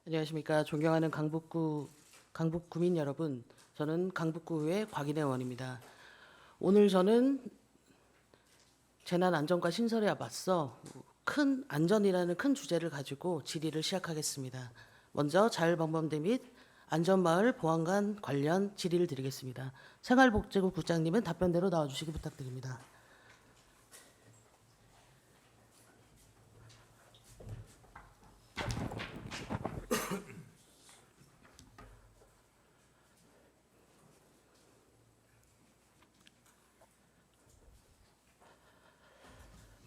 안녕하십니까. 존경하는 강북 구민 여러분, 저는 강북구의 곽인혜 의원입니다. 오늘 저는 재난 안전과 신설에 맞서 큰 안전이라는 큰 주제를 가지고 질의를 시작하겠습니다. 먼저 자율방범대 및 안전마을 보안관 관련 질의를 드리겠습니다. 생활복지부 국장님은 답변대로 나와주시기 부탁드립니다.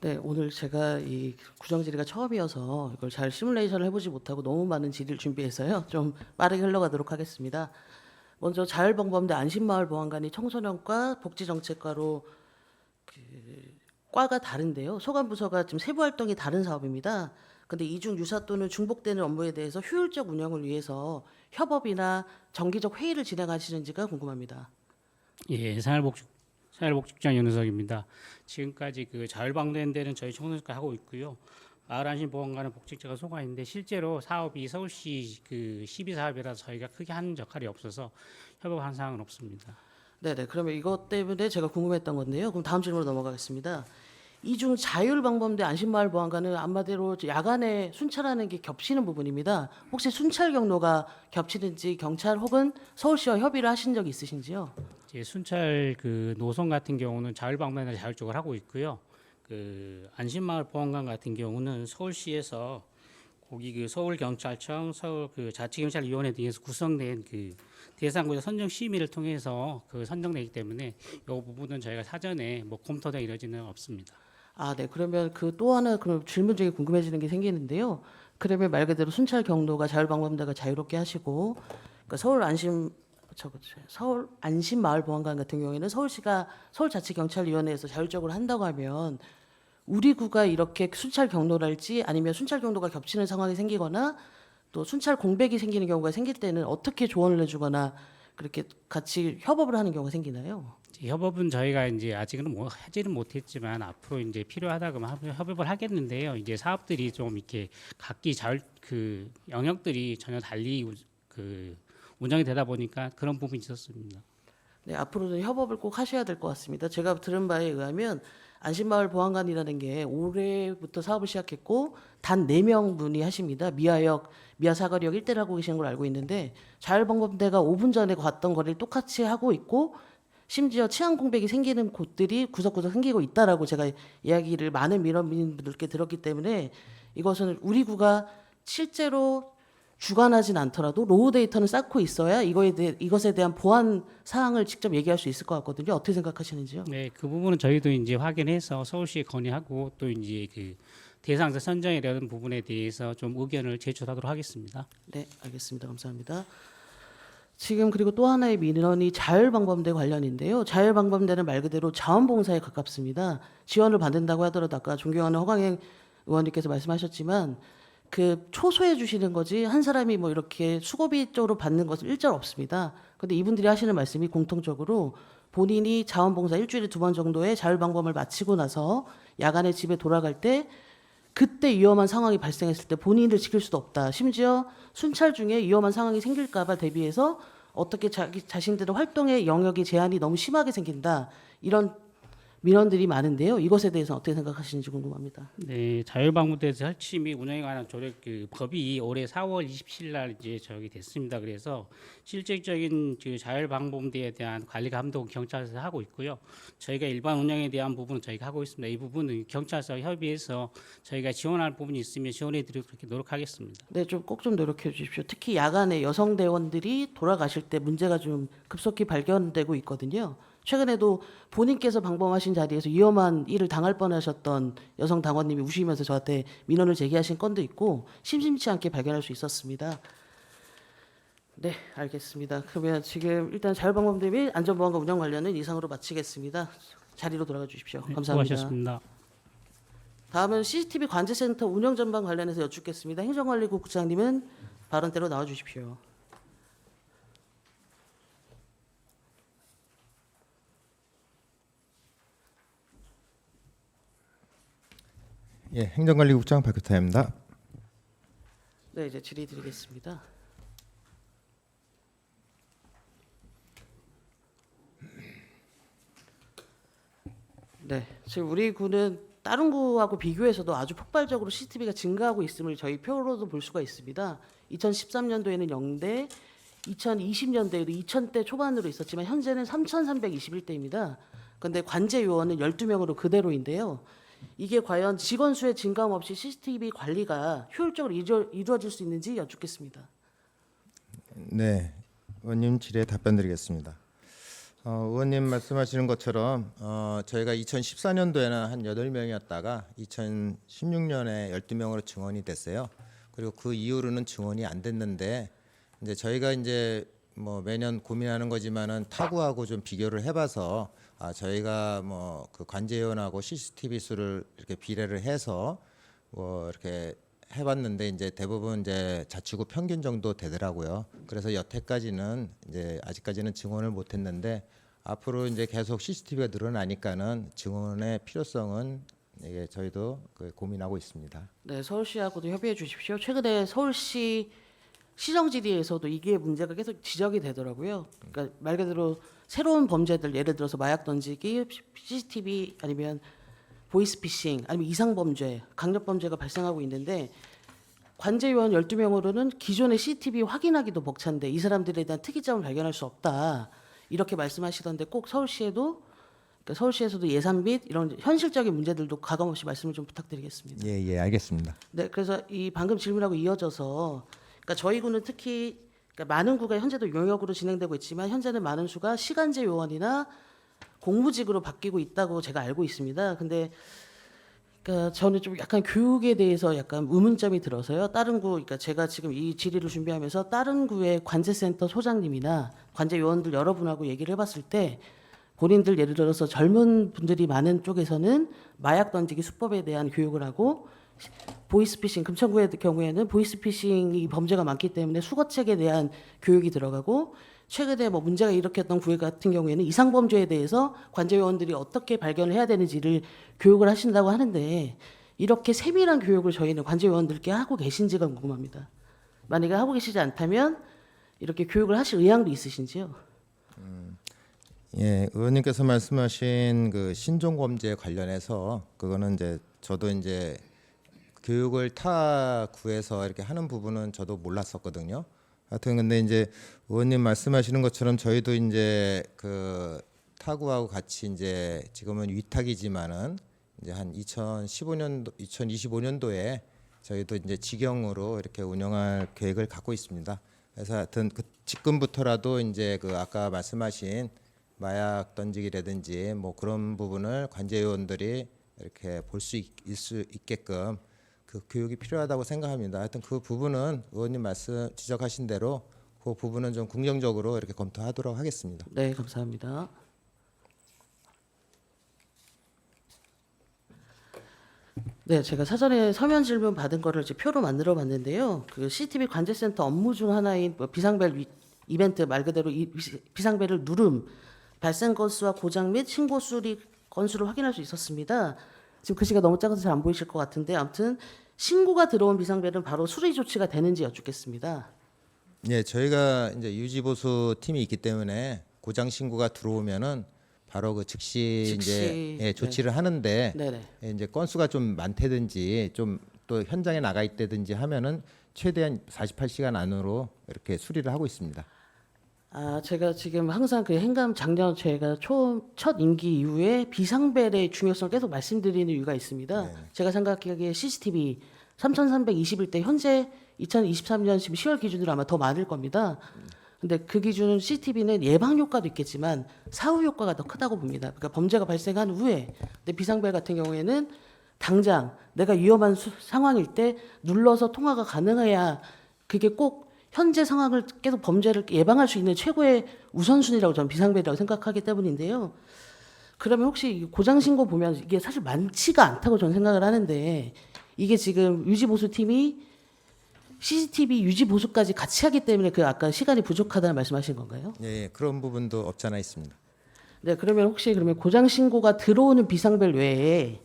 네, 오늘 제가 이 구정 질의가 처음이어서 이걸 잘 시뮬레이션을 해보지 못하고 너무 많은 질의를 준비해서요. 좀 빠르게 흘러가도록 하겠습니다. 먼저 자율방범대 안심마을 보안관이 청소년과 복지정책과로 과가 다른데요. 소관부서가 지금 세부 활동이 다른 사업입니다. 근데 이중 유사 또는 중복되는 업무에 대해서 효율적 운영을 위해서 협업이나 정기적 회의를 진행하시는지가 궁금합니다. 예, 생활복지국장 윤우석입니다. 지금까지 그 자율방대한 데는 저희 청소년과 하고 있고요. 마을안심보건관은 복직자가 소관인데 실제로 사업이 서울시 그 시비 사업이라서 저희가 크게 하는 역할이 없어서 협업한 사항은 없습니다. 네네. 그러면 이것 때문에 제가 궁금했던 건데요. 그럼 다음 질문으로 넘어가겠습니다. 이중 자율방범대 안심마을 보안관은 한마디로 야간에 순찰하는 게 겹치는 부분입니다. 혹시 순찰 경로가 겹치는지 경찰 혹은 서울시와 협의를 하신 적이 있으신지요? 이제 순찰 그 노선 같은 경우는 자율방대를 자율적으로 하고 있고요. 그 안심마을 보안관 같은 경우는 서울시에서 거기 그 서울경찰청, 서울 그 자치경찰위원회 등에서 구성된 그 대상구역 선정 심의를 통해서 그 선정되기 때문에 이 부분은 저희가 사전에 뭐 검토가 이루어지는 없습니다. 아, 네. 그러면 그 또 하나 그럼 질문 중에 궁금해지는 게 생기는데요. 그러면 말 그대로 순찰 경로가 자율방범대가 자유롭게 하시고, 그러니까 서울 안심 마을 보안관 같은 경우에는 서울시가 서울자치경찰위원회에서 자율적으로 한다고 하면 우리 구가 이렇게 순찰 경로랄지 아니면 순찰 경로가 겹치는 상황이 생기거나 또 순찰 공백이 생기는 경우가 생길 때는 어떻게 조언을 해주거나 그렇게 같이 협업을 하는 경우가 생기나요? 이제 협업은 저희가 이제 아직은 뭐 하지는 못했지만 앞으로 이제 필요하다 그러면 협업을 하겠는데요. 이제 사업들이 좀 이렇게 각기 그 영역들이 전혀 달리 그 운영이 되다 보니까 그런 부분이 있었습니다. 네, 앞으로는 협업을 꼭 하셔야 될 것 같습니다. 제가 들은 바에 의하면 안심마을 보안관이라는 게 올해부터 사업을 시작했고 단 4명 분이 하십니다. 미아 사거리역 일대를 하고 계시는 걸 알고 있는데 자율방범대가 5분 전에 갔던 거리를 똑같이 하고 있고 심지어 치안 공백이 생기는 곳들이 구석구석 생기고 있다라고 제가 이야기를 많은 민원민분들께 들었기 때문에 이것은 우리 구가 실제로 주관하진 않더라도 로우 데이터는 쌓고 있어야 이것에 대한 보안 사항을 직접 얘기할 수 있을 것 같거든요. 어떻게 생각하시는지요? 네, 그 부분은 저희도 이제 확인해서 서울시에 건의하고 또 이제 그 대상자 선정에 대한 부분에 대해서 좀 의견을 제출하도록 하겠습니다. 네, 알겠습니다. 감사합니다. 지금 그리고 또 하나의 민원이 자율방범대 관련인데요. 자율방범대는 말 그대로 자원봉사에 가깝습니다. 지원을 받는다고 하더라도 아까 존경하는 허광행 의원님께서 말씀하셨지만 그 초소해 주시는 거지 한 사람이 뭐 이렇게 수고비 쪽으로 받는 것은 일절 없습니다. 근데 이분들이 하시는 말씀이 공통적으로 본인이 자원봉사 일주일에 2번 정도의 자율방범을 마치고 나서 야간에 집에 돌아갈 때 그때 위험한 상황이 발생했을 때 본인을 지킬 수도 없다. 심지어 순찰 중에 위험한 상황이 생길까봐 대비해서 어떻게 자신들의 활동의 영역이 제한이 너무 심하게 생긴다. 이런 민원들이 많은데요. 이것에 대해서 어떻게 생각하시는지 궁금합니다. 네, 자율방문대 설치 및 운영에 관한 조례 그 법이 올해 4월 27일 날 이제 저기 됐습니다. 그래서 실질적인 그 자율방범대에 대한 관리 감독은 경찰서에서 하고 있고요. 저희가 일반 운영에 대한 부분은 저희가 하고 있습니다. 이 부분은 경찰서 협의해서 저희가 지원할 부분이 있으면 지원해 드리도록 그렇게 노력하겠습니다. 네, 좀 꼭 좀 노력해 주십시오. 특히 야간에 여성 대원들이 돌아가실 때 문제가 좀 급속히 발견되고 있거든요. 최근에도 본인께서 방범하신 자리에서 위험한 일을 당할 뻔하셨던 여성 당원님이 우시면서 저한테 민원을 제기하신 건도 있고 심심치 않게 발견할 수 있었습니다. 네, 알겠습니다. 그러면 지금 일단 자율방범대 및 안전보안과 운영 관련은 이상으로 마치겠습니다. 자리로 돌아가 주십시오. 네, 감사합니다. 수고하셨습니다. 다음은 CCTV 관제센터 운영 전반 관련해서 여쭙겠습니다. 행정관리국 국장님은 발언대로 나와 주십시오. 예, 행정관리국장 박규타입니다. 네, 이제 질의 드리겠습니다. 네, 지금 우리 구는 다른 구하고 비교해서도 아주 폭발적으로 CCTV가 증가하고 있음을 저희 표로도 볼 수가 있습니다. 2013년도에는 0대, 2020년대에도 2000대 초반으로 있었지만 현재는 3,321대입니다. 그런데 관제 요원은 12명으로 그대로인데요. 이게 과연 직원 수의 증감 없이 CCTV 관리가 효율적으로 이루어질 수 있는지 여쭙겠습니다. 네, 의원님 질의에 답변드리겠습니다. 의원님 말씀하시는 것처럼 저희가 2014년도에는 한 8명이었다가 2016년에 12명으로 증원이 됐어요. 그리고 그 이후로는 증원이 안 됐는데 이제 저희가 이제 뭐 매년 고민하는 거지만은 타구하고 좀 비교를 해봐서 저희가 뭐 그 관제위원하고 CCTV 수를 이렇게 비례를 해서 뭐 이렇게 해봤는데 이제 대부분 이제 자치구 평균 정도 되더라고요. 그래서 여태까지는 이제 아직까지는 증원을 못했는데 앞으로 이제 계속 CCTV가 늘어나니까는 증원의 필요성은 이게 저희도 고민하고 있습니다. 네, 서울시하고도 협의해 주십시오. 최근에 서울시 시정 질의에서도 이게 문제가 계속 지적이 되더라고요. 그러니까 말 그대로 새로운 범죄들, 예를 들어서 마약 던지기, CCTV 아니면 보이스피싱 아니면 이상범죄, 강력범죄가 발생하고 있는데 관제위원 12명으로는 기존의 CCTV 확인하기도 벅찬데 이 사람들에 대한 특이점을 발견할 수 없다. 이렇게 말씀하시던데 꼭 서울시에도 그러니까 서울시에서도 예산 및 이런 현실적인 문제들도 가감없이 말씀을 좀 부탁드리겠습니다. 예, 알겠습니다. 네, 그래서 이 방금 질문하고 이어져서 그러니까 저희 구는 특히 그러니까 많은 구가 현재도 용역으로 진행되고 있지만 현재는 많은 수가 시간제 요원이나 공무직으로 바뀌고 있다고 제가 알고 있습니다. 근데 그러니까 저는 좀 약간 교육에 대해서 약간 의문점이 들어서요. 다른 구, 그러니까 제가 지금 이 질의를 준비하면서 다른 구의 관제센터 소장님이나 관제 요원들 여러분하고 얘기를 해봤을 때 본인들 예를 들어서 젊은 분들이 많은 쪽에서는 마약 던지기 수법에 대한 교육을 하고 보이스피싱 금천구의 경우에는 보이스피싱이 범죄가 많기 때문에 수거책에 대한 교육이 들어가고 최근에 뭐 문제가 일으켰던 구회 같은 경우에는 이상범죄에 대해서 관제위원들이 어떻게 발견을 해야 되는지를 교육을 하신다고 하는데 이렇게 세밀한 교육을 저희는 관제위원들께 하고 계신지가 궁금합니다. 만약에 하고 계시지 않다면 이렇게 교육을 하실 의향도 있으신지요? 예, 의원님께서 말씀하신 그 신종범죄 관련해서 그거는 이제 저도 이제 교육을 타 구에서 이렇게 하는 부분은 저도 몰랐었거든요. 하여튼 근데 이제 의원님 말씀하시는 것처럼 저희도 이제 그 타구하고 같이 이제 지금은 위탁이지만은 이제 한 2015년도, 2025년도에 저희도 이제 직영으로 이렇게 운영할 계획을 갖고 있습니다. 그래서 하여튼 그 지금부터라도 이제 그 아까 말씀하신 마약 던지기라든지 뭐 그런 부분을 관제위원들이 이렇게 볼 수 있게끔 그 교육이 필요하다고 생각합니다. 하여튼 그 부분은 의원님 말씀 지적하신 대로 그 부분은 좀 긍정적으로 이렇게 검토하도록 하겠습니다. 네, 감사합니다. 네, 제가 사전에 서면 질문 받은 거를 이제 표로 만들어 봤는데요. 그 CCTV 관제센터 업무 중 하나인 뭐 비상벨 이벤트 말 그대로 이 비상벨을 누름 발생 건수와 고장 및 신고 수리 건수를 확인할 수 있었습니다. 지금 글씨가 너무 작아서 잘 안 보이실 것 같은데 아무튼 신고가 들어온 비상벨은 바로 수리 조치가 되는지 여쭙겠습니다. 예, 저희가 이제 유지보수 팀이 있기 때문에 고장 신고가 들어오면은 바로 그 즉시 이제 네. 조치를 하는데 네네. 이제 건수가 좀 많다든지 좀 또 현장에 나가 있다든지 하면은 최대한 48시간 안으로 이렇게 수리를 하고 있습니다. 아, 제가 지금 항상 그 행감 작년 제가 첫 임기 이후에 비상벨의 중요성을 계속 말씀드리는 이유가 있습니다. 네. 제가 생각하기에 CCTV 3,321대 현재 2023년 지금 10월 기준으로 아마 더 많을 겁니다. 근데 그 기준은 CCTV는 예방 효과도 있겠지만 사후 효과가 더 크다고 봅니다. 그러니까 범죄가 발생한 후에 근데 비상벨 같은 경우에는 당장 내가 위험한 상황일 때 눌러서 통화가 가능해야 그게 꼭 현재 상황을 계속 범죄를 예방할 수 있는 최고의 우선순위라고 저는 비상벨이라고 생각하기 때문인데요. 그러면 혹시 고장 신고 보면 이게 사실 많지가 않다고 저는 생각을 하는데 이게 지금 유지보수팀이 CCTV 유지보수까지 같이 하기 때문에 그 아까 시간이 부족하다는 말씀하신 건가요? 예, 그런 부분도 없지 않아 있습니다. 네, 그러면 혹시 그러면 고장 신고가 들어오는 비상벨 외에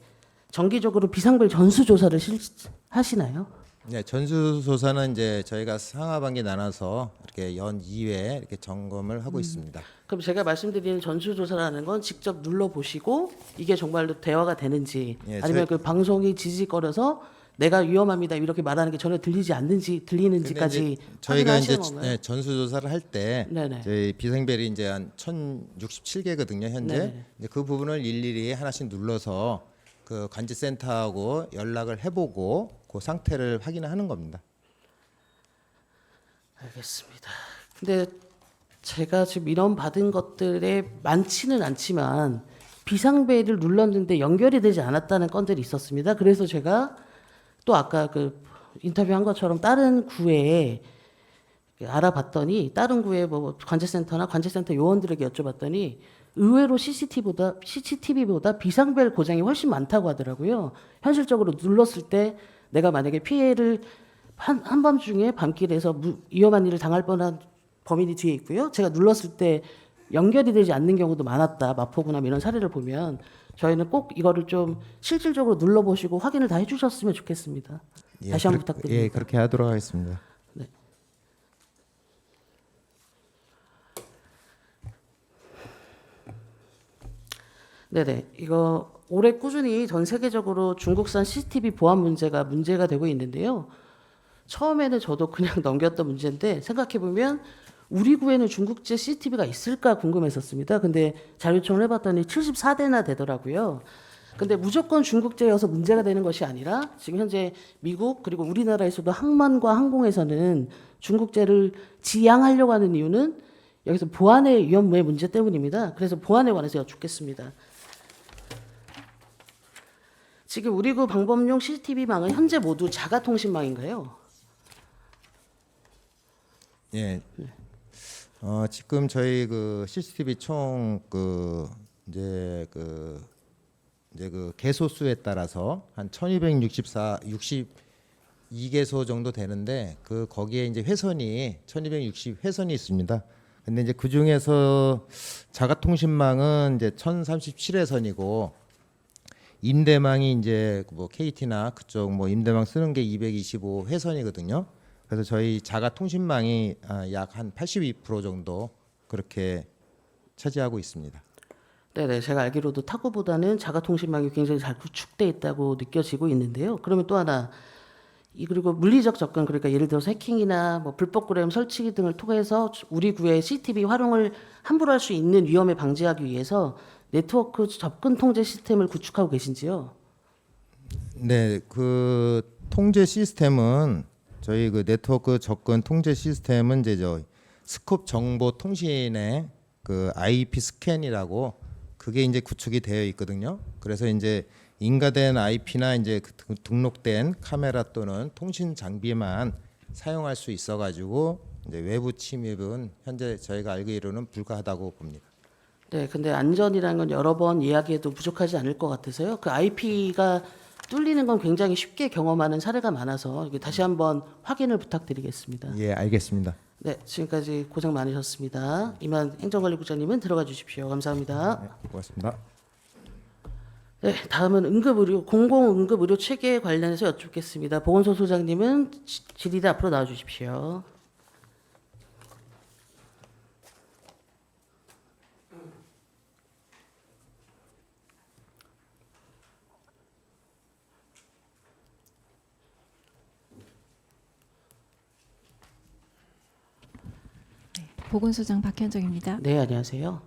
정기적으로 비상벨 전수 조사를 하시나요? 네, 전수조사는 이제 저희가 상하반기 나눠서 이렇게 연 2회 이렇게 점검을 하고 있습니다. 그럼 제가 말씀드리는 전수조사라는 건 직접 눌러보시고 이게 정말로 대화가 되는지 예, 아니면 그 방송이 지지거려서 내가 위험합니다 이렇게 말하는 게 전혀 들리지 않는지 들리는지까지 근데 이제 저희가 이제 확인하시는 건가요? 전수조사를 할 때 네네. 저희 비생별이 이제 한 1,067개거든요 현재. 네네. 이제 그 부분을 일일이 하나씩 눌러서 그 관제센터하고 연락을 해보고 그 상태를 확인하는 겁니다. 알겠습니다. 근데 제가 지금 민원 받은 것들에 많지는 않지만 비상벨을 눌렀는데 연결이 되지 않았다는 건들이 있었습니다. 그래서 제가 또 아까 그 인터뷰한 것처럼 다른 구에 알아봤더니 다른 구에 뭐 관제센터나 관제센터 요원들에게 여쭤봤더니 의외로 CCTV보다 비상벨 고장이 훨씬 많다고 하더라고요. 현실적으로 눌렀을 때 내가 만약에 피해를 한밤중에 밤길에서 위험한 일을 당할 뻔한 범인이 뒤에 있고요. 제가 눌렀을 때 연결이 되지 않는 경우도 많았다. 마포구나 이런 사례를 보면 저희는 꼭 이거를 좀 실질적으로 눌러보시고 확인을 다 해주셨으면 좋겠습니다. 다시 한번 부탁드립니다. 예, 그렇게 하도록 하겠습니다. 네네. 이거 올해 꾸준히 전 세계적으로 중국산 CCTV 보안 문제가 되고 있는데요. 처음에는 저도 그냥 넘겼던 문제인데 생각해보면 우리 구에는 중국제 CCTV가 있을까 궁금했었습니다. 근데 자료청을 해봤더니 74대나 되더라고요. 근데 무조건 중국제여서 문제가 되는 것이 아니라 지금 현재 미국 그리고 우리나라에서도 항만과 항공에서는 중국제를 지양하려고 하는 이유는 여기서 보안의 위험의 문제 때문입니다. 그래서 보안에 관해서 여쭙겠습니다. 지금 우리 구 방범용 CCTV망은 현재 모두 자가통신망인가요? 예. 지금 저희 그 CCTV 총 이제 그 개소 수에 따라서 한 1262개소 정도 되는데 거기에 이제 회선이 1260 회선이 있습니다. 근데 이제 그 중에서 자가통신망은 이제 1037회선이고 임대망이 이제 뭐 KT나 그쪽 뭐 임대망 쓰는 게 225 회선이거든요. 그래서 저희 자가 통신망이 약 한 82% 정도 그렇게 차지하고 있습니다. 네네, 제가 알기로도 타구보다는 자가통신망이 굉장히 잘 구축돼 있다고 느껴지고 있는데요. 그러면 또 하나, 그리고 물리적 접근, 그러니까 예를 들어서 해킹이나 뭐 불법 프로그램 설치 등을 통해서 우리 구의 CCTV 활용을 함부로 할 수 있는 위험을 방지하기 위해서 네트워크 접근 통제 시스템을 구축하고 계신지요? 네, 그 통제 시스템은 저희 그 네트워크 접근 통제 시스템은 이제 스콥 정보 통신의 그 IP 스캔이라고 그게 이제 구축이 되어 있거든요. 그래서 이제 인가된 IP나 이제 등록된 카메라 또는 통신 장비만 사용할 수 있어가지고 이제 외부 침입은 현재 저희가 알기로는 불가하다고 봅니다. 네, 근데 안전이라는 건 여러 번 이야기해도 부족하지 않을 것 같아서요. 그 IP가 뚫리는 건 굉장히 쉽게 경험하는 사례가 많아서 이게 다시 한번 확인을 부탁드리겠습니다. 예, 알겠습니다. 네, 지금까지 고생 많으셨습니다. 이만 행정관리국장님은 들어가 주십시오. 감사합니다. 네, 고맙습니다. 네, 다음은 응급의료, 공공응급의료 체계에 관련해서 여쭙겠습니다. 보건소 소장님은 질의대 앞으로 나와 주십시오. 보건소장 박현정입니다. 네, 안녕하세요.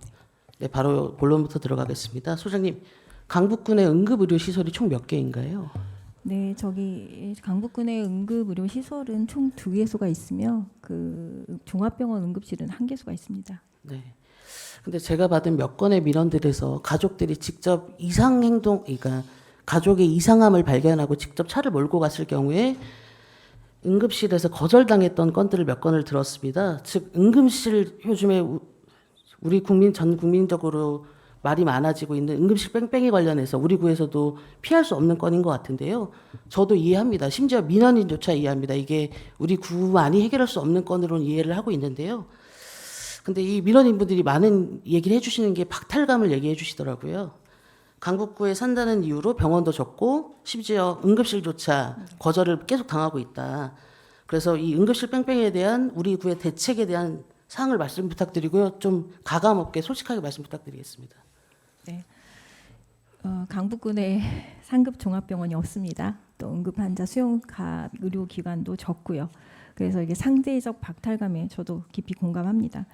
네, 바로 본론부터 들어가겠습니다. 소장님, 강북군의 응급의료 시설이 총 몇 개인가요? 네, 저기 강북군의 응급의료 시설은 총 2개소가 있으며 그 종합병원 응급실은 1개소가 있습니다. 네. 근데 제가 받은 몇 건의 민원들에서 가족들이 직접 이상 행동, 그러니까 가족의 이상함을 발견하고 직접 차를 몰고 갔을 경우에 응급실에서 거절당했던 건들을 몇 건을 들었습니다. 즉 응급실 요즘에 우리 전 국민적으로 말이 많아지고 있는 응급실 뺑뺑이 관련해서 우리 구에서도 피할 수 없는 건인 것 같은데요. 저도 이해합니다. 심지어 민원인조차 이해합니다. 이게 우리 구만이 해결할 수 없는 건으로는 이해를 하고 있는데요. 근데 이 민원인분들이 많은 얘기를 해주시는 게 박탈감을 얘기해 주시더라고요. 강북구에 산다는 이유로 병원도 적고 심지어 응급실조차 거절을 계속 당하고 있다. 그래서 이 응급실 뺑뺑이에 대한 우리 구의 대책에 대한 사항을 말씀 부탁드리고요. 좀 가감 없게 솔직하게 말씀 부탁드리겠습니다. 강북구 내 상급 종합병원이 없습니다. 또 응급 환자 수용 의료기관도 적고요. 그래서 이게 상대적 박탈감에 저도 깊이 공감합니다.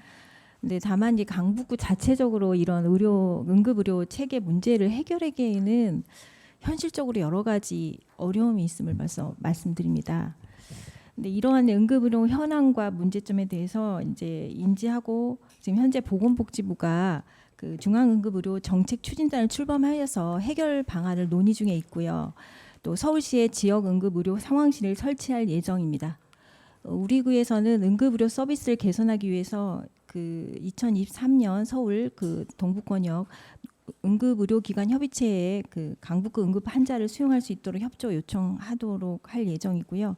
근데 다만 이 강북구 자체적으로 이런 응급의료 체계 문제를 해결하기에는 현실적으로 여러 가지 어려움이 있음을 말씀드립니다. 근데 이러한 응급의료 현황과 문제점에 대해서 이제 인지하고 지금 현재 보건복지부가 그 중앙응급의료 정책 추진단을 출범하여서 해결 방안을 논의 중에 있고요. 또 서울시의 지역 응급의료 상황실을 설치할 예정입니다. 우리 구에서는 응급의료 서비스를 개선하기 위해서 그 2023년 서울 그 동부권역 응급의료기관 협의체에 그 강북구 응급 환자를 수용할 수 있도록 협조 요청하도록 할 예정이고요.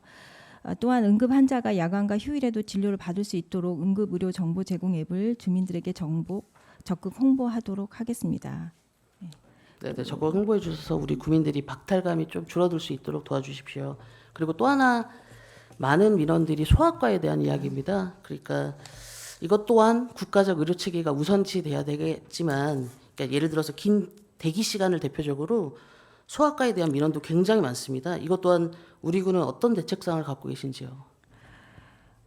또한 응급 환자가 야간과 휴일에도 진료를 받을 수 있도록 응급의료 정보 제공 앱을 주민들에게 적극 홍보하도록 하겠습니다. 네, 적극 홍보해 주셔서 우리 구민들이 박탈감이 좀 줄어들 수 있도록 도와주십시오. 그리고 또 하나 많은 민원들이 소아과에 대한 이야기입니다. 그러니까 이것 또한 국가적 의료 체계가 우선시돼야 되겠지만, 그러니까 예를 들어서 긴 대기 시간을 대표적으로 소아과에 대한 민원도 굉장히 많습니다. 이것 또한 우리 구는 어떤 대책상을 갖고 계신지요?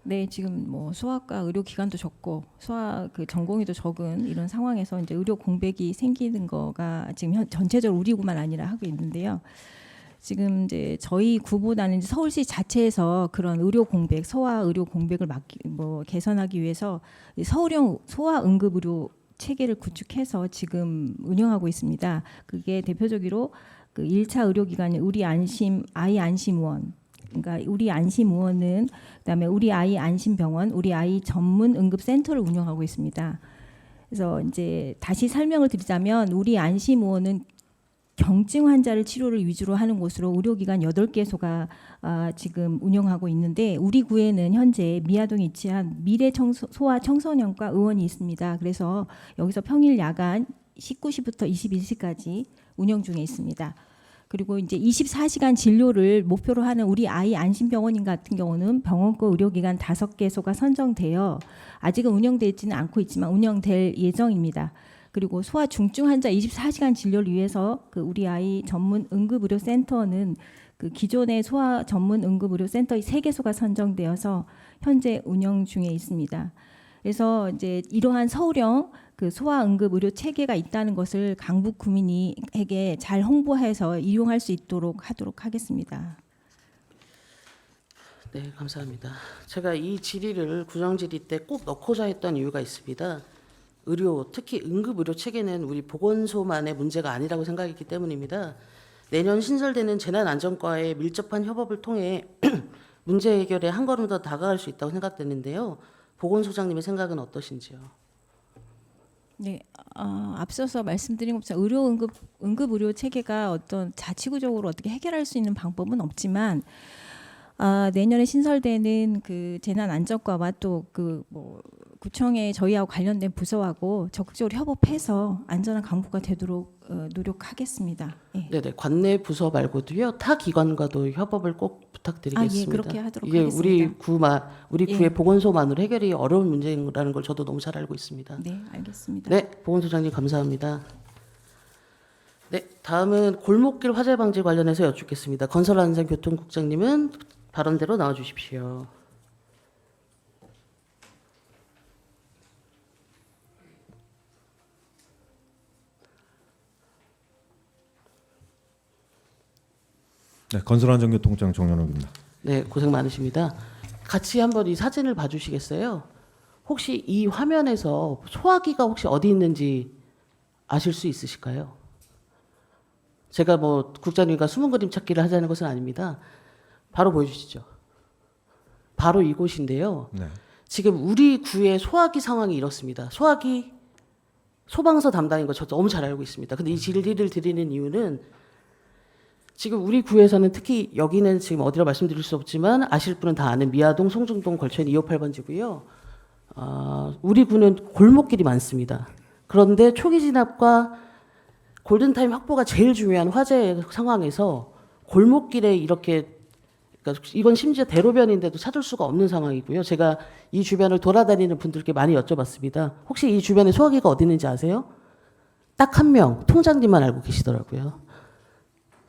네, 지금 뭐 소아과 의료 기관도 적고 소아 그 전공의도 적은 이런 상황에서 이제 의료 공백이 생기는 거가 지금 전체적으로 우리 구만 아니라 하고 있는데요. 지금 이제 저희 구보다는 이제 서울시 자체에서 그런 의료 공백, 소아 의료 공백을 개선하기 위해서 서울형 소아 응급 의료 체계를 구축해서 지금 운영하고 있습니다. 그게 대표적으로 그 1차 의료기관인 우리 아이 안심의원, 그러니까 우리 안심의원은 그다음에 우리 아이 안심병원, 우리 아이 전문 응급센터를 운영하고 있습니다. 그래서 이제 다시 설명을 드리자면 우리 안심의원은 경증 환자를 치료를 위주로 하는 곳으로 의료기관 8개소가 지금 운영하고 있는데 우리 구에는 현재 미아동에 위치한 소아 청소년과 의원이 있습니다. 그래서 여기서 평일 야간 19시부터 21시까지 운영 중에 있습니다. 그리고 이제 24시간 진료를 목표로 하는 우리 아이 안심병원인 같은 경우는 병원급 의료기관 5개소가 선정되어 아직은 운영되지는 않고 있지만 운영될 예정입니다. 그리고 소아 중증 환자 24시간 진료를 위해서 그 우리 아이 전문 응급의료센터는 그 기존의 소아 전문 응급의료센터 3개소가 선정되어서 현재 운영 중에 있습니다. 그래서 이제 이러한 서울형 그 소아 응급 의료 체계가 있다는 것을 강북 구민에게 잘 홍보해서 이용할 수 있도록 하도록 하겠습니다. 네, 감사합니다. 제가 이 질의를 구정질의 때 꼭 넣고자 했던 이유가 있습니다. 의료, 특히 응급의료 체계는 우리 보건소만의 문제가 아니라고 생각했기 때문입니다. 내년 신설되는 재난안전과의 밀접한 협업을 통해 문제 해결에 한 걸음 더 다가갈 수 있다고 생각되는데요. 보건소장님의 생각은 어떠신지요? 네, 앞서서 말씀드린 것처럼 응급 의료 체계가 어떤 자치구적으로 어떻게 해결할 수 있는 방법은 없지만 내년에 신설되는 그 재난안전과와 또 그 뭐 구청에 저희하고 관련된 부서하고 적극적으로 협업해서 안전한 강북가 되도록 노력하겠습니다. 예. 네네, 관내 부서 말고도요 타 기관과도 협업을 꼭 부탁드리겠습니다. 예, 그렇게 하도록 이게 하겠습니다. 우리 구의 예. 보건소만으로 해결이 어려운 문제라는 걸 저도 너무 잘 알고 있습니다. 네, 알겠습니다. 네, 보건소장님 감사합니다. 네, 다음은 골목길 화재 방지 관련해서 여쭙겠습니다. 건설안전교통국장님은 발언대로 나와주십시오. 네, 건설안전교통국장 정연욱입니다. 네, 고생 많으십니다. 같이 한번 이 사진을 봐주시겠어요? 혹시 이 화면에서 소화기가 혹시 어디 있는지 아실 수 있으실까요? 제가 뭐 국장님과 숨은 그림 찾기를 하자는 것은 아닙니다. 바로 보여주시죠. 바로 이곳인데요. 네. 지금 우리 구의 소화기 상황이 이렇습니다. 소화기 소방서 담당인 거 저도 너무 잘 알고 있습니다. 근데 이 질의를 드리는 이유는 지금 우리 구에서는 특히 여기는 지금 어디라 말씀드릴 수 없지만 아실 분은 다 아는 미아동, 송중동 걸쳐있는 258번지고요. 우리 구는 골목길이 많습니다. 그런데 초기 진압과 골든타임 확보가 제일 중요한 화재 상황에서 골목길에 이렇게, 그러니까 이건 심지어 대로변인데도 찾을 수가 없는 상황이고요. 제가 이 주변을 돌아다니는 분들께 많이 여쭤봤습니다. 혹시 이 주변에 소화기가 어디 있는지 아세요? 딱 한 명, 통장님만 알고 계시더라고요.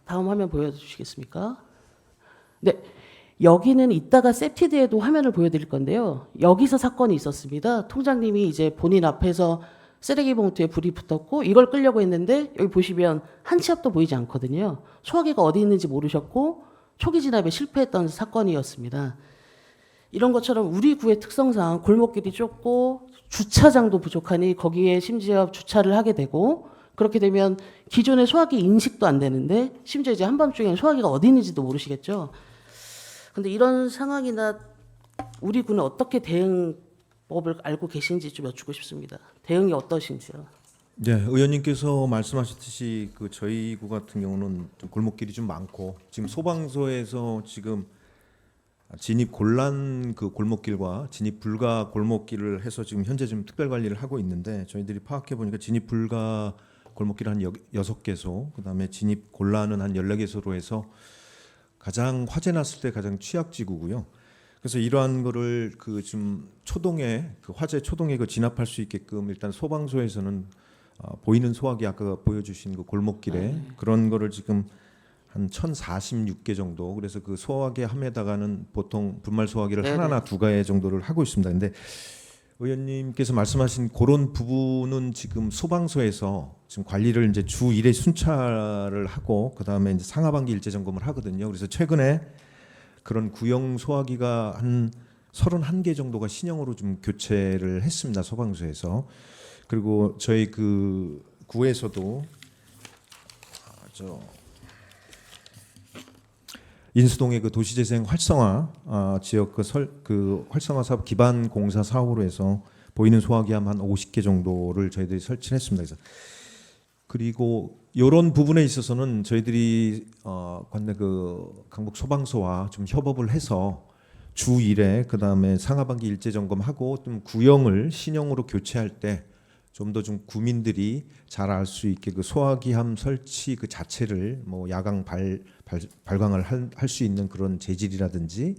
다음 화면 보여주시겠습니까? 네, 여기는 이따가 세티드에도 화면을 보여드릴 건데요. 여기서 사건이 있었습니다. 통장님이 이제 본인 앞에서 쓰레기 봉투에 불이 붙었고 이걸 끌려고 했는데 여기 보시면 한 치 앞도 보이지 않거든요. 소화기가 어디 있는지 모르셨고 초기 진압에 실패했던 사건이었습니다. 이런 것처럼 우리 구의 특성상 골목길이 좁고 주차장도 부족하니 거기에 심지어 주차를 하게 되고, 그렇게 되면 기존의 소화기 인식도 안 되는데 심지어 이제 한밤중에는 소화기가 어디 있는지도 모르시겠죠. 근데 이런 상황이나 우리 구는 어떻게 대응법을 알고 계신지 좀 여쭙고 싶습니다. 대응이 어떠신지요? 네, 의원님께서 말씀하셨듯이 그 저희 구 같은 경우는 좀 골목길이 좀 많고 지금 소방서에서 지금 진입 곤란 그 골목길과 진입 불가 골목길을 해서 지금 현재 좀 특별 관리를 하고 있는데, 저희들이 파악해 보니까 진입 불가 골목길 한 6개소, 그다음에 진입 곤란은 한 14개소로 해서 가장 화재 났을 때 가장 취약지구고요. 그래서 이러한 거를 그 좀 초동에 그 화재 초동에 그 진압할 수 있게끔 일단 소방서에서는 보이는 소화기 아까 보여주신 그 골목길에 그런 거를 지금 한 1,046개 정도, 그래서 그 소화기 함에다가는 보통 분말 소화기를 네네. 하나나 두 가지 정도를 하고 있습니다. 근데 의원님께서 말씀하신 그런 부분은 지금 소방서에서 지금 관리를 이제 주 1회 순찰을 하고 그다음에 이제 상하반기 일제 점검을 하거든요. 그래서 최근에 그런 구형 소화기가 한 31개 정도가 신형으로 좀 교체를 했습니다. 소방서에서. 그리고 저희 그 구에서도 인수동의 그 도시재생 활성화 지역 그 활성화 사업 기반 공사 사업으로 해서 보이는 소화기함 한 50개 정도를 저희들이 설치했습니다. 그래서 그리고 이런 부분에 있어서는 저희들이 관내 그 강북 소방서와 좀 협업을 해서 주 1회 그다음에 상하반기 일제 점검하고 좀 구형을 신형으로 교체할 때 좀 더 좀 구민들이 잘 알 수 있게 그 소화기함 설치 그 자체를 뭐 야광 발광을 할 수 있는 그런 재질이라든지,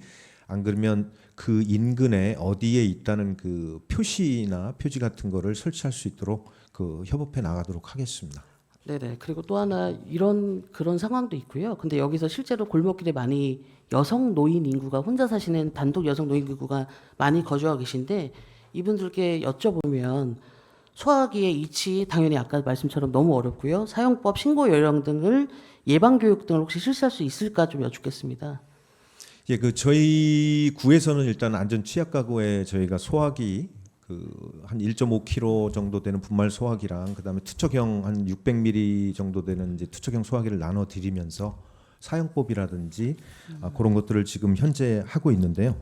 안 그러면 그 인근에 어디에 있다는 그 표시나 표지 같은 거를 설치할 수 있도록 그 협업해 나가도록 하겠습니다. 네네. 그리고 또 하나 그런 상황도 있고요. 근데 여기서 실제로 골목길에 많이 여성 노인 인구가 혼자 사시는 단독 여성 노인 인구가 많이 거주하고 계신데, 이분들께 여쭤보면 소화기의 이치 당연히 아까 말씀처럼 너무 어렵고요. 사용법, 신고 요령 등을 예방 교육 등을 혹시 실시할 수 있을까 좀 여쭙겠습니다. 예, 그 저희 구에서는 일단 안전 취약 가구에 저희가 소화기 그 한 1.5kg 정도 되는 분말 소화기랑 그다음에 투척형 한 600ml 정도 되는 이제 투척형 소화기를 나눠 드리면서 사용법이라든지 그런 것들을 지금 현재 하고 있는데요.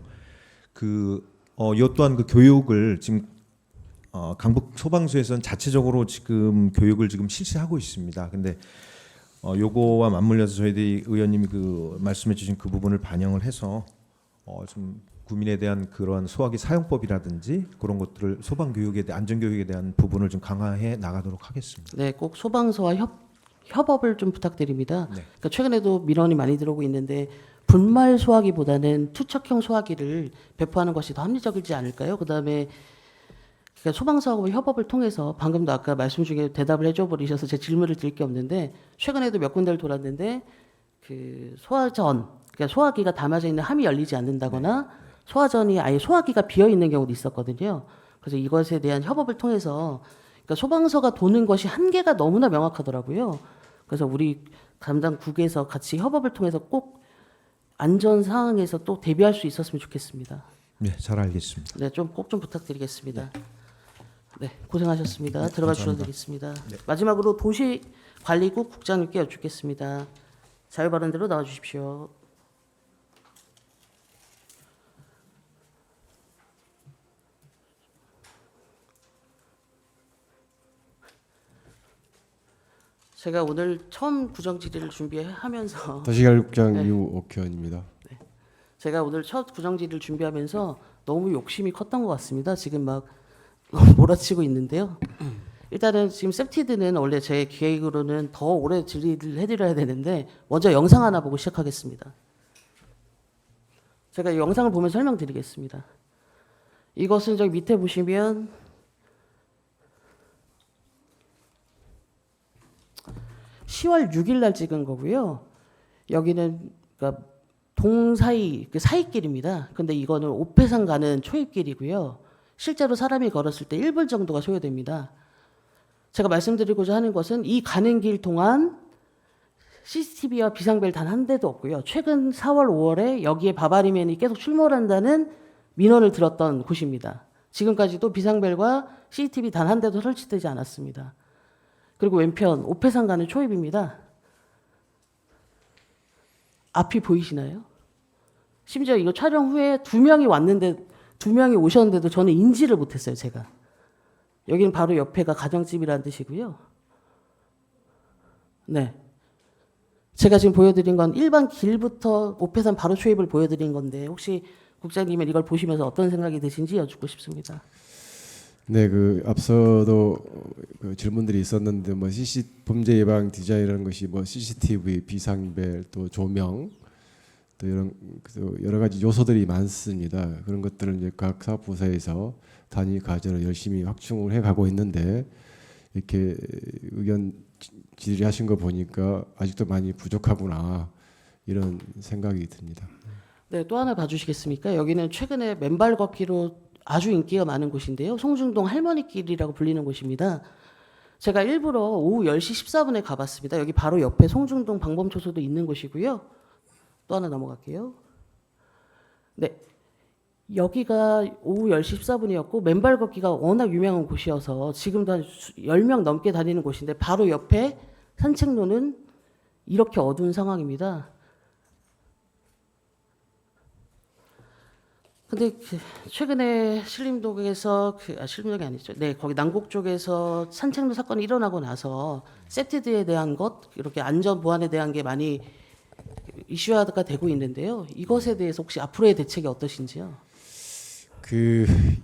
요 또한 그 교육을 지금 강북 소방서에서는 자체적으로 지금 교육을 지금 실시하고 있습니다. 근데 요거와 맞물려서 저희들이 의원님이 그 말씀해주신 그 부분을 반영을 해서 좀 구민에 대한 그런 소화기 사용법이라든지 그런 것들을 소방 교육에 대한 안전 교육에 대한 부분을 좀 강화해 나가도록 하겠습니다. 네, 꼭 소방서와 협업을 좀 부탁드립니다. 네. 그러니까 최근에도 민원이 많이 들어오고 있는데 분말 소화기보다는 투척형 소화기를 배포하는 것이 더 합리적이지 않을까요? 그다음에 그러니까 소방서하고 협업을 통해서, 방금도 아까 말씀 중에 대답을 해줘 버리셔서 제 질문을 드릴 게 없는데, 최근에도 몇 군데를 돌았는데 그 소화전, 그러니까 소화기가 담아져 있는 함이 열리지 않는다거나 소화전이 아예 소화기가 비어 있는 경우도 있었거든요. 그래서 이것에 대한 협업을 통해서, 그러니까 소방서가 도는 것이 한계가 너무나 명확하더라고요. 그래서 우리 담당 국에서 같이 협업을 통해서 꼭 안전 상황에서 또 대비할 수 있었으면 좋겠습니다. 네, 잘 알겠습니다. 네, 좀 꼭 좀 부탁드리겠습니다. 네, 고생하셨습니다. 들어가 주셔도 되겠습니다. 마지막으로 도시관리국 국장님께 여쭙겠습니다. 자유발언대로 나와 주십시오. 제가 오늘 처음 구정 질의를 준비하면서 도시관리국장 네. 유옥현입니다. 제가 오늘 첫 구정 질의를 준비하면서 너무 욕심이 컸던 것 같습니다. 지금 막 너무 몰아치고 있는데요. 일단은 지금 셉티드는 원래 제 계획으로는 더 오래 질의를 해드려야 되는데 먼저 영상 하나 보고 시작하겠습니다. 제가 이 영상을 보면 설명드리겠습니다. 이것은 저기 밑에 보시면 10월 6일 날 찍은 거고요. 여기는 그러니까 동사이 그 사이길입니다. 근데 이거는 옥패산 가는 초입길이고요. 실제로 사람이 걸었을 때 1분 정도가 소요됩니다. 제가 말씀드리고자 하는 것은 이 가는 길 동안 CCTV와 비상벨 단 한 대도 없고요. 최근 4월, 5월에 여기에 바바리맨이 계속 출몰한다는 민원을 들었던 곳입니다. 지금까지도 비상벨과 CCTV 단 한 대도 설치되지 않았습니다. 그리고 왼편 옥패산 가는 초입입니다. 앞이 보이시나요? 심지어 이거 촬영 후에 2명이 왔는데 2명이 오셨는데도 저는 인지를 못했어요. 제가. 여기는 바로 옆에가 가정집이라는 뜻이고요. 네. 제가 지금 보여드린 건 일반 길부터 옥패산 바로 초입을 보여드린 건데 혹시 국장님은 이걸 보시면서 어떤 생각이 드신지 여쭙고 싶습니다. 네, 그 앞서도 그 질문들이 있었는데 뭐 범죄 예방 디자인이라는 것이 뭐 CCTV, 비상벨, 또 조명, 또 이런 또 여러 가지 요소들이 많습니다. 그런 것들을 이제 각 사업부서에서 단위 과제로 열심히 확충을 해가고 있는데 이렇게 의견 질의하신 거 보니까 아직도 많이 부족하구나 이런 생각이 듭니다. 네, 또 하나 봐주시겠습니까? 여기는 최근에 맨발 걷기로 아주 인기가 많은 곳인데요. 송중동 할머니길이라고 불리는 곳입니다. 제가 일부러 오후 10시 14분에 가봤습니다. 여기 바로 옆에 송중동 방범초소도 있는 곳이고요. 또 하나 넘어갈게요. 네, 여기가 오후 10시 14분이었고 맨발 걷기가 워낙 유명한 곳이어서 지금도 한 10명 넘게 다니는 곳인데 바로 옆에 산책로는 이렇게 어두운 상황입니다. 근데 최근에 신림동에서 신림동이 아니죠. 네, 거기 남곡 쪽에서 산책로 사건이 일어나고 나서 셉티드에 대한 것, 이렇게 안전 보안에 대한 게 많이 이슈화가 되고 있는데요. 이것에 대해서 혹시 앞으로의 대책이 어떠신지요?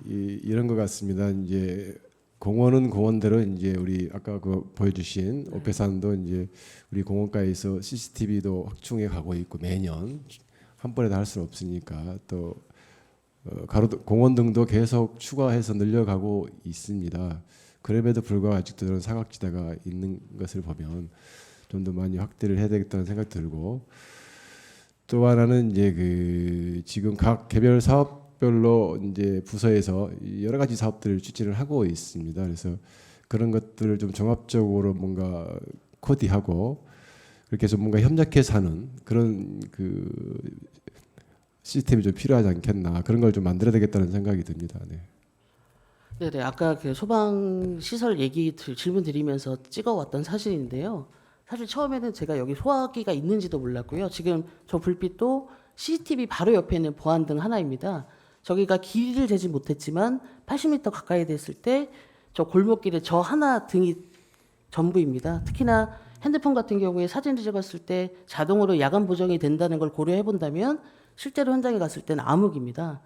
이런 것 같습니다. 이제 공원은 공원대로 이제 우리 아까 그 보여주신 옥패산도 이제 우리 공원가에서 CCTV도 확충해 가고 있고 매년 한 번에 다 할 수는 없으니까 또 공원 등도 계속 추가해서 늘려가고 있습니다. 그럼에도 불구하고 아직도 이런 사각지대가 있는 것을 보면 좀 더 많이 확대를 해야 되겠다는 생각 들고 또 하나는 이제 그 지금 각 개별 사업별로 이제 부서에서 여러 가지 사업들을 추진을 하고 있습니다. 그래서 그런 것들을 좀 종합적으로 뭔가 코디하고 그렇게 해서 뭔가 협력해서 하는 그런 그 시스템이 좀 필요하지 않겠나 그런 걸 좀 만들어야 되겠다는 생각이 듭니다. 네. 네네, 아까 그 소방 시설 얘기 질문 드리면서 찍어왔던 사진인데요. 사실 처음에는 제가 여기 소화기가 있는지도 몰랐고요. 지금 저 불빛도 CCTV 바로 옆에 있는 보안등 하나입니다. 저기가 길이를 재지 못했지만 80m 가까이 됐을 때 저 골목길에 저 하나 등이 전부입니다. 특히나 핸드폰 같은 경우에 사진을 찍었을 때 자동으로 야간 보정이 된다는 걸 고려해 본다면 실제로 현장에 갔을 때는 암흑입니다.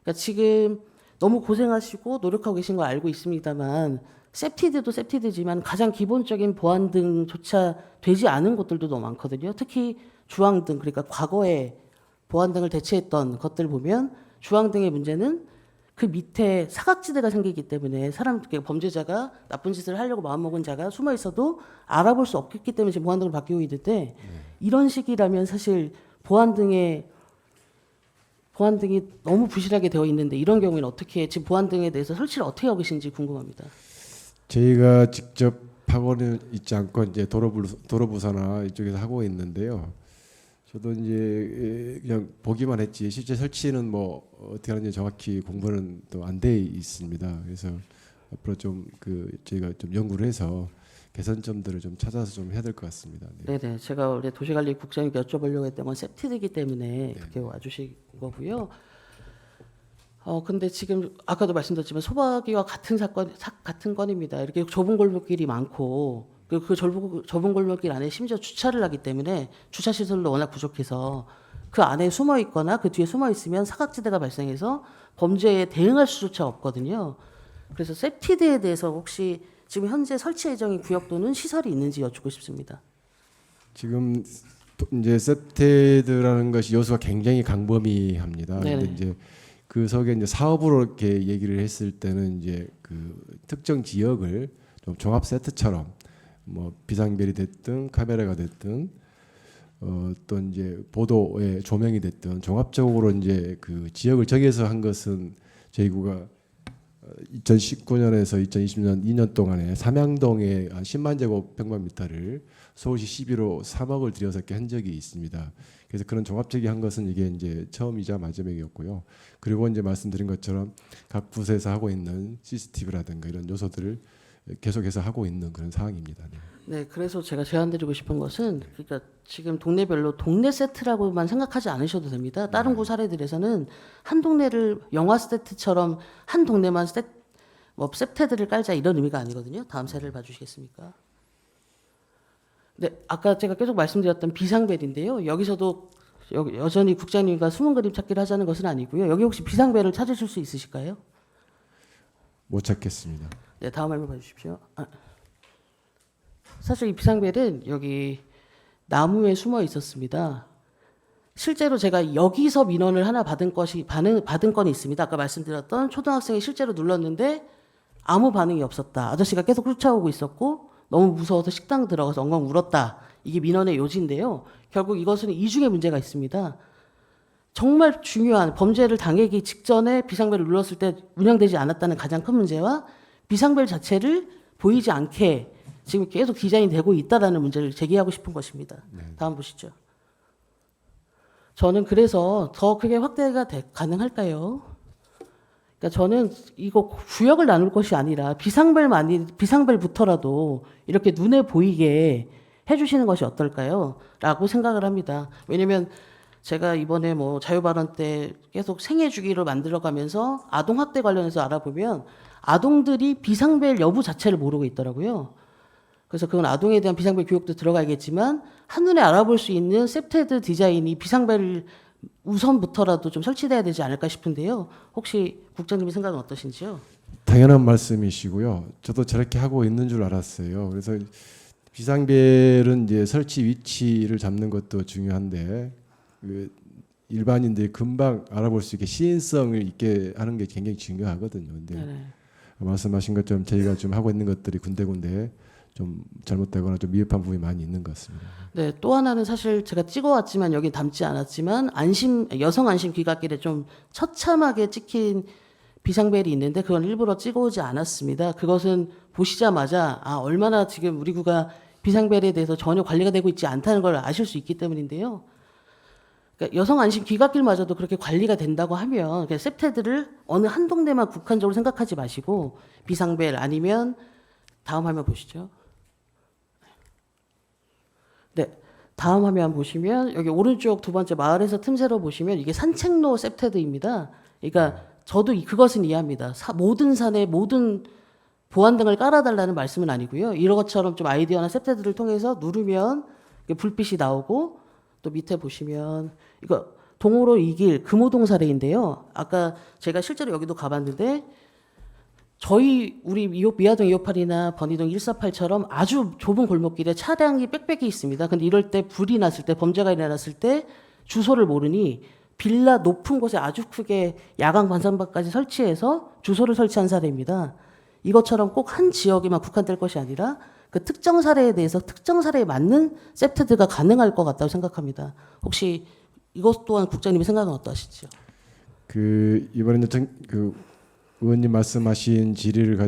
그러니까 지금 너무 고생하시고 노력하고 계신 거 알고 있습니다만 셉티드도 셉티드지만 가장 기본적인 보안등조차 되지 않은 곳들도 너무 많거든요. 특히 주황등, 그러니까 과거에 보안등을 대체했던 것들 보면 주황등의 문제는 그 밑에 사각지대가 생기기 때문에 범죄자가 나쁜 짓을 하려고 마음먹은 자가 숨어 있어도 알아볼 수 없기 때문에 지금 보안등을 바뀌고 있는데 이런 식이라면 사실 보안등이 너무 부실하게 되어 있는데 이런 경우에는 어떻게 지금 보안등에 대해서 설치를 어떻게 하고 계신지 궁금합니다. 저희가 직접 하고는 있지 않고 이제 도로부서나 이쪽에서 하고 있는데요. 저도 이제 그냥 보기만 했지 실제 설치는 뭐 어떻게 하는지 정확히 공부는 또 안 돼 있습니다. 그래서 앞으로 좀 저희가 좀 연구를 해서 개선점들을 좀 찾아서 좀 해야 될 것 같습니다. 네. 네네, 제가 원래 도시관리국장님께 여쭤보려고 했던 건 셉티드이기 때문에 이렇게 와주신 거고요. 근데 지금 아까도 말씀드렸지만 소화기와 같은 건입니다. 이렇게 좁은 골목길이 많고 그 좁은 골목길 안에 심지어 주차를 하기 때문에 주차 시설도 워낙 부족해서 그 안에 숨어 있거나 그 뒤에 숨어 있으면 사각지대가 발생해서 범죄에 대응할 수조차 없거든요. 그래서 셉티드에 대해서 혹시 지금 현재 설치 예정인 구역 또는 시설이 있는지 여쭙고 싶습니다. 지금 이제 셉테드라는 것이 요소가 굉장히 광범위합니다. 네네. 근데 이제 그 속에 이제 사업으로 이렇게 얘기를 했을 때는 이제 그 특정 지역을 좀 종합 세트처럼 뭐 비상벨이 됐든 카메라가 됐든 또 이제 보도에 조명이 됐든 종합적으로 이제 그 지역을 정해서 한 것은 저희구가 2019년에서 2020년 2년 동안에 삼양동에 한 10만 제곱평방미터를 서울시 11호 3억을 들여서 이렇게 한 적이 있습니다. 그래서 그런 종합적이 한 것은 이게 이제 처음이자 마지막이었고요. 그리고 이제 말씀드린 것처럼 각 부서에서 하고 있는 CCTV라든가 이런 요소들을 계속해서 하고 있는 그런 상황입니다. 네. 네, 그래서 제가 제안드리고 싶은 것은 그러니까 지금 동네별로 동네 세트라고만 생각하지 않으셔도 됩니다. 다른 구 사례들에서는 한 동네를 영화 세트처럼 한 동네만 뭐 세트들을 깔자 이런 의미가 아니거든요. 다음 사례를 봐주시겠습니까? 네, 아까 제가 계속 말씀드렸던 비상벨인데요. 여기서도 여전히 국장님과 숨은 그림 찾기를 하자는 것은 아니고요. 여기 혹시 비상벨을 찾으실 수 있으실까요? 못 찾겠습니다. 네, 다음 화면 봐주십시오. 사실 이 비상벨은 여기 나무에 숨어 있었습니다. 실제로 제가 여기서 민원을 하나 받은 건이 있습니다. 아까 말씀드렸던 초등학생이 실제로 눌렀는데 아무 반응이 없었다. 아저씨가 계속 쫓아오고 있었고 너무 무서워서 식당 들어가서 엉엉 울었다. 이게 민원의 요지인데요. 결국 이것은 이중의 문제가 있습니다. 정말 중요한 범죄를 당하기 직전에 비상벨을 눌렀을 때 운영되지 않았다는 가장 큰 문제와 비상벨 자체를 보이지 않게 지금 계속 디자인되고 있다라는 문제를 제기하고 싶은 것입니다. 다음 보시죠. 저는 그래서 더 크게 확대가 가능할까요? 그러니까 저는 이거 구역을 나눌 것이 아니라 비상벨부터라도 이렇게 눈에 보이게 해주시는 것이 어떨까요? 라고 생각을 합니다. 왜냐면 제가 이번에 뭐 자유발언 때 계속 생애주기를 만들어가면서 아동학대 관련해서 알아보면 아동들이 비상벨 여부 자체를 모르고 있더라고요. 그래서 그건 아동에 대한 비상벨 교육도 들어가겠지만 한눈에 알아볼 수 있는 셉테드 디자인이 비상벨 우선부터라도 좀 설치돼야 되지 않을까 싶은데요. 혹시 국장님의 생각은 어떠신지요? 당연한 말씀이시고요. 저도 저렇게 하고 있는 줄 알았어요. 그래서 비상벨은 이제 설치 위치를 잡는 것도 중요한데 그 일반인들이 금방 알아볼 수 있게 시인성을 있게 하는 게 굉장히 중요하거든요. 근데 네네. 말씀하신 것처럼 저희가 좀 하고 있는 것들이 군데군데 좀 잘못되거나 좀 미흡한 부분이 많이 있는 것 같습니다. 네, 또 하나는 사실 제가 찍어왔지만 여기 담지 않았지만 여성 안심 귀갓길에 좀 처참하게 찍힌 비상벨이 있는데 그건 일부러 찍어오지 않았습니다. 그것은 보시자마자 얼마나 지금 우리 구가 비상벨에 대해서 전혀 관리가 되고 있지 않다는 걸 아실 수 있기 때문인데요. 그러니까 여성 안심 귀갓길마저도 그렇게 관리가 된다고 하면 셉테드를 어느 한 동네만 국한적으로 생각하지 마시고 비상벨 아니면 다음 화면 보시죠. 네, 다음 화면 보시면 여기 오른쪽 두 번째 마을에서 틈새로 보시면 이게 산책로 셉테드입니다. 그러니까 저도 그것은 이해합니다. 모든 산에 모든 보안등을 깔아달라는 말씀은 아니고요. 이런 것처럼 좀 아이디어나 셉테드를 통해서 누르면 불빛이 나오고 또 밑에 보시면 이거 동호로 2길 금호동 사례인데요. 아까 제가 실제로 여기도 가봤는데 우리 미아동 258이나 번이동 148처럼 아주 좁은 골목길에 차량이 빽빽이 있습니다. 근데 이럴 때 불이 났을 때 범죄가 일어났을 때 주소를 모르니 빌라 높은 곳에 아주 크게 야광 반사막까지 설치해서 주소를 설치한 사례입니다. 이것처럼 꼭 한 지역에만 국한될 것이 아니라 그 특정 사례에 대해서 특정 사례에 맞는 셉테드가 가능할 것 같다고 생각합니다. 혹시 이것 또한 국장님의 생각은 어떠시죠? 이번에 그 의원님 말씀하신 질의에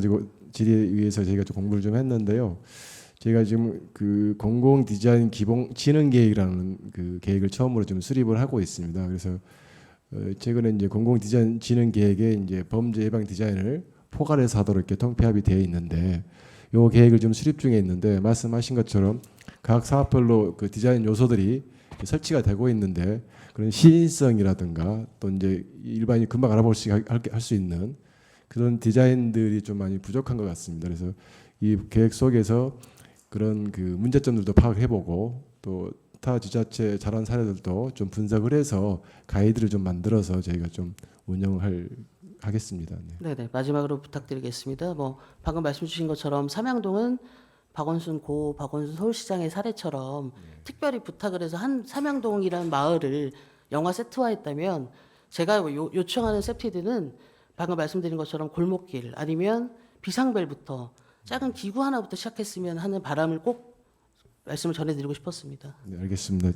의해서 저희가 좀 공부를 좀 했는데요. 저희가 지금 그 공공 디자인 기본 진흥 계획이라는 그 계획을 처음으로 좀 수립을 하고 있습니다. 그래서 최근에 이제 공공 디자인 진흥 계획에 이제 범죄 예방 디자인을 포괄해서 하도록 이렇게 통폐합이 되어 있는데 요 계획을 좀 수립 중에 있는데 말씀하신 것처럼 각 사업별로 그 디자인 요소들이 설치가 되고 있는데 그런 시인성이라든가 또 이제 일반인이 금방 알아볼 수 할 수 있는 그런 디자인들이 좀 많이 부족한 것 같습니다. 그래서 이 계획 속에서 그런 그 문제점들도 파악해보고 또 타 지자체 잘한 사례들도 좀 분석을 해서 가이드를 좀 만들어서 저희가 좀 운영할 하겠습니다. 네. 네네, 마지막으로 부탁드리겠습니다. 뭐 방금 말씀 주신 것처럼 삼양동은 박원순 서울시장의 사례처럼 특별히 부탁을 해서 한 삼양동이라는 마을을 영화 세트화했다면 제가 요청하는 세티드는 방금 말씀드린 것처럼 골목길 아니면 비상벨부터 작은 기구 하나부터 시작했으면 하는 바람을 꼭 말씀을 전해드리고 싶었습니다. 네, 알겠습니다.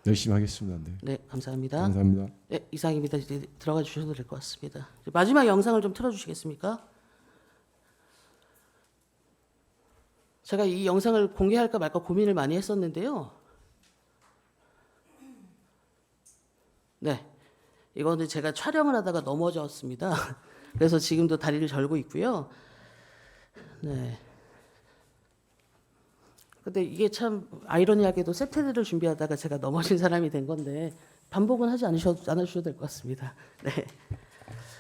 열심히 하겠습니다. 네. 네, 감사합니다. 감사합니다. 네, 이상입니다. 이제 들어가 주셔도 될 것 같습니다. 마지막 영상을 좀 틀어주시겠습니까? 제가 이 영상을 공개할까 말까 고민을 많이 했었는데요. 네, 이거는 제가 촬영을 하다가 넘어졌습니다. 그래서 지금도 다리를 절고 있고요. 네. 근데 이게 참 아이러니하게도 세트들을 준비하다가 제가 넘어진 사람이 된 건데 반복은 하지 않으셔도 될 것 같습니다. 네.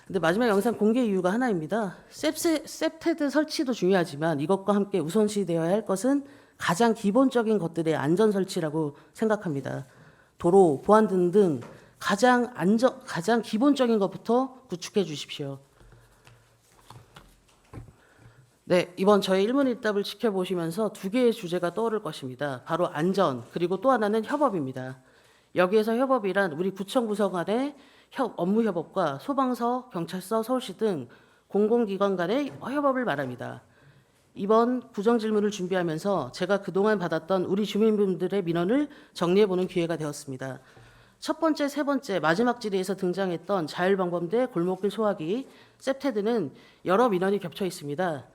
근데 마지막 영상 공개 이유가 하나입니다. 셉테드 설치도 중요하지만 이것과 함께 우선시되어야 할 것은 가장 기본적인 것들의 안전 설치라고 생각합니다. 도로, 보안 등등 가장 기본적인 것부터 구축해 주십시오. 네, 이번 저의 일문일답을 지켜보시면서 두 개의 주제가 떠오를 것입니다. 바로 안전, 그리고 또 하나는 협업입니다. 여기에서 협업이란 우리 구청 부서 간의 업무 협업과 소방서, 경찰서, 서울시 등 공공기관 간의 협업을 말합니다. 이번 구정질문을 준비하면서 제가 그동안 받았던 우리 주민분들의 민원을 정리해보는 기회가 되었습니다. 첫 번째, 세 번째, 마지막 질의에서 등장했던 자율방범대 골목길 소화기, 셉테드는 여러 민원이 겹쳐 있습니다.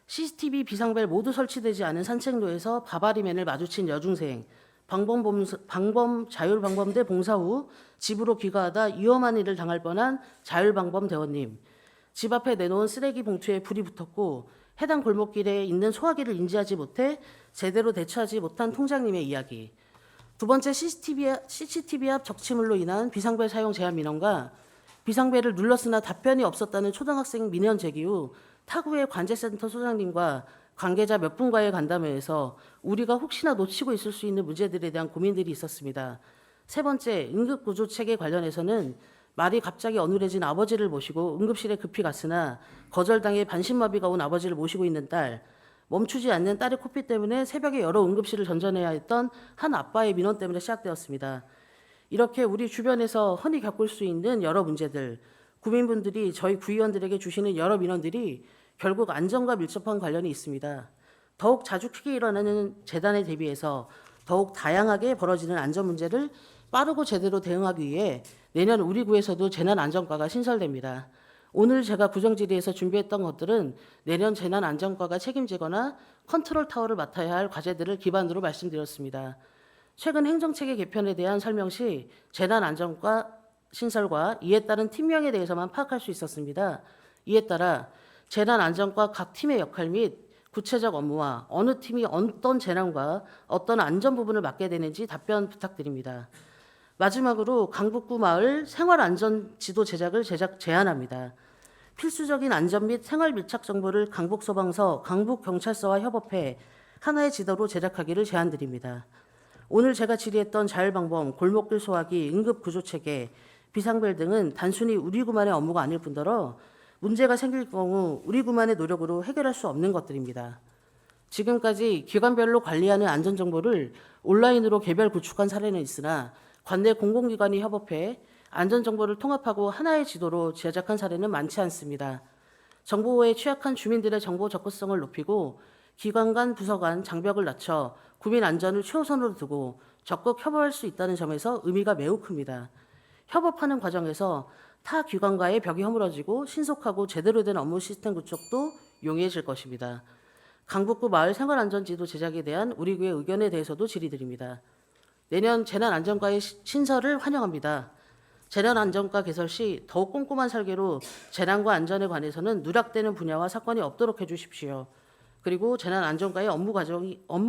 CCTV 비상벨 모두 설치되지 않은 산책로에서 바바리맨을 마주친 여중생, 자율방범대 봉사 후 집으로 귀가하다 위험한 일을 당할 뻔한 자율방범대원님, 집 앞에 내놓은 쓰레기 봉투에 불이 붙었고 해당 골목길에 있는 소화기를 인지하지 못해 제대로 대처하지 못한 통장님의 이야기, 두 번째 CCTV 앞 적치물로 인한 비상벨 사용 제한 민원과 비상벨을 눌렀으나 답변이 없었다는 초등학생 민원 제기 후 타구의 관제센터 소장님과 관계자 몇 분과의 간담회에서 우리가 혹시나 놓치고 있을 수 있는 문제들에 대한 고민들이 있었습니다. 세 번째, 응급구조체계 관련해서는 말이 갑자기 어눌해진 아버지를 모시고 응급실에 급히 갔으나 거절당해 반신마비가 온 아버지를 모시고 있는 딸, 멈추지 않는 딸의 코피 때문에 새벽에 여러 응급실을 전전해야 했던 한 아빠의 민원 때문에 시작되었습니다. 이렇게 우리 주변에서 흔히 겪을 수 있는 여러 문제들, 구민분들이 저희 구의원들에게 주시는 여러 민원들이 결국 안전과 밀접한 관련이 있습니다. 더욱 자주 크게 일어나는 재난에 대비해서 더욱 다양하게 벌어지는 안전 문제를 빠르고 제대로 대응하기 위해 내년 우리 구에서도 재난안전과가 신설됩니다. 오늘 제가 구정질의에서 준비했던 것들은 내년 재난안전과가 책임지거나 컨트롤 타워를 맡아야 할 과제들을 기반으로 말씀드렸습니다. 최근 행정체계 개편에 대한 설명 시 재난안전과 신설과 이에 따른 팀명에 대해서만 파악할 수 있었습니다. 이에 따라 재난안전과 각 팀의 역할 및 구체적 업무와 어느 팀이 어떤 재난과 어떤 안전 부분을 맡게 되는지 답변 부탁드립니다. 마지막으로 강북구 마을 생활안전지도 제작을 제안합니다. 필수적인 안전 및 생활 밀착 정보를 강북소방서, 강북경찰서와 협업해 하나의 지도로 제작하기를 제안드립니다. 오늘 제가 질의했던 자율방범, 골목길 소화기, 응급구조체계, 비상벨 등은 단순히 우리 구만의 업무가 아닐 뿐더러 문제가 생길 경우 우리 구만의 노력으로 해결할 수 없는 것들입니다. 지금까지 기관별로 관리하는 안전정보를 온라인으로 개별 구축한 사례는 있으나 관내 공공기관이 협업해 안전정보를 통합하고 하나의 지도로 제작한 사례는 많지 않습니다. 정보에 취약한 주민들의 정보 접근성을 높이고 기관 간, 부서 간 장벽을 낮춰 구민 안전을 최우선으로 두고 적극 협업할 수 있다는 점에서 의미가 매우 큽니다. 협업하는 과정에서 타 기관과의 벽이 허물어지고 신속하고 제대로 된 업무 시스템 구축도 용이해질 것입니다. 강북구 마을 생활안전지도 제작에 대한 우리 구의 의견에 대해서도 질의드립니다. 내년 재난안전과의 신설을 환영합니다. 재난안전과 개설 시 더욱 꼼꼼한 설계로 재난과 안전에 관해서는 누락되는 분야와 사건이 없도록 해주십시오. 그리고 재난안전과의 업무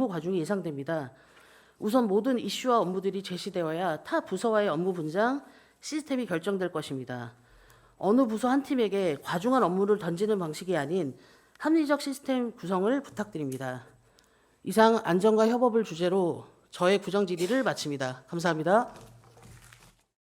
과중이 예상됩니다. 우선 모든 이슈와 업무들이 제시되어야 타 부서와의 업무 분장, 시스템이 결정될 것입니다. 어느 부서 한 팀에게 과중한 업무를 던지는 방식이 아닌 합리적 시스템 구성을 부탁드립니다. 이상 안전과 협업을 주제로 저의 구정 질의를 마칩니다. 감사합니다.